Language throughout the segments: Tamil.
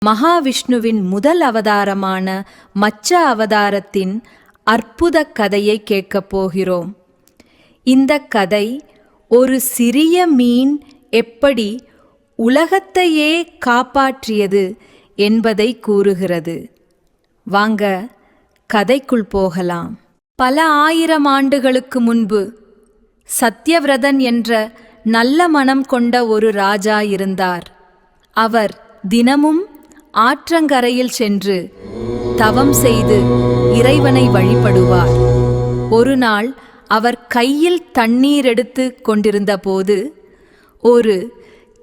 மகாவிஷ்ணுவின் முதல் அவதாரமான மச்ச அவதாரத்தின் அற்புத கதையை கேட்கப் போகிறோம். இந்த கதை ஒரு சிறிய மீன் எப்படி உலகத்தையே காப்பாற்றியது என்பதை கூறுகிறது. வாங்க கதைக்குள் போகலாம். பல ஆயிரம் ஆண்டுகளுக்கு முன்பு சத்யவிரதன் என்ற நல்ல மனம் கொண்ட ஒரு ராஜா இருந்தார். அவர் தினமும் ஆற்றங்கரையில் சென்று தவம் செய்து இறைவனை வழிபடுவார். ஒரு நாள் அவர் கையில் தண்ணீர் எடுத்து கொண்டிருந்த போது ஒரு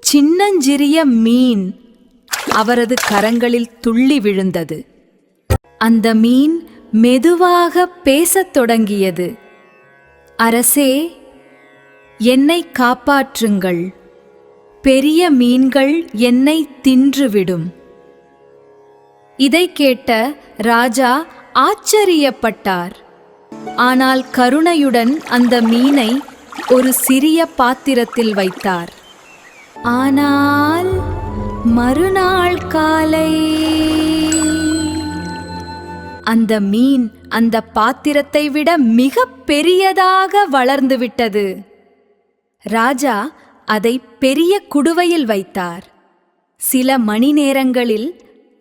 சின்னஞ்சிறிய மீன் அவரது கரங்களில் துள்ளி விழுந்தது. அந்த மீன் மெதுவாக பேசத் தொடங்கியது. அரசே, என்னை காப்பாற்றுங்கள். பெரிய மீன்கள் என்னை தின்றுவிடும். இதை கேட்ட ராஜா ஆச்சரியப்பட்டார். ஆனால் கருணையுடன் அந்த மீனை ஒரு சிறிய பாத்திரத்தில் வைத்தார். ஆனால் மறுநாள் காலை அந்த மீன் அந்த பாத்திரத்தை விட மிக பெரியதாக வளர்ந்துவிட்டது. ராஜா அதை பெரிய குடுவையில் வைத்தார். சில மணி நேரங்களில்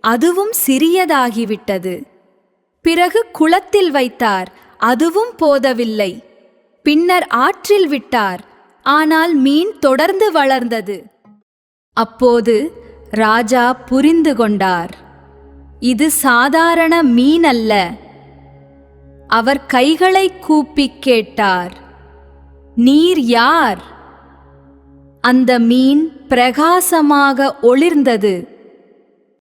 அதுவும் சிறியதாகிவிட்டது. பிறகு குளத்தில் வைத்தார். அதுவும் போதவில்லை. பின்னர் ஆற்றில் விட்டார். ஆனால் மீன் தொடர்ந்து வளர்ந்தது. அப்போது ராஜா புரிந்து கொண்டார், இது சாதாரண மீன் அல்ல. அவர் கைகளை கூப்பிக் கேட்டார், நீர் யார்? அந்த மீன் பிரகாசமாக ஒளிர்ந்தது.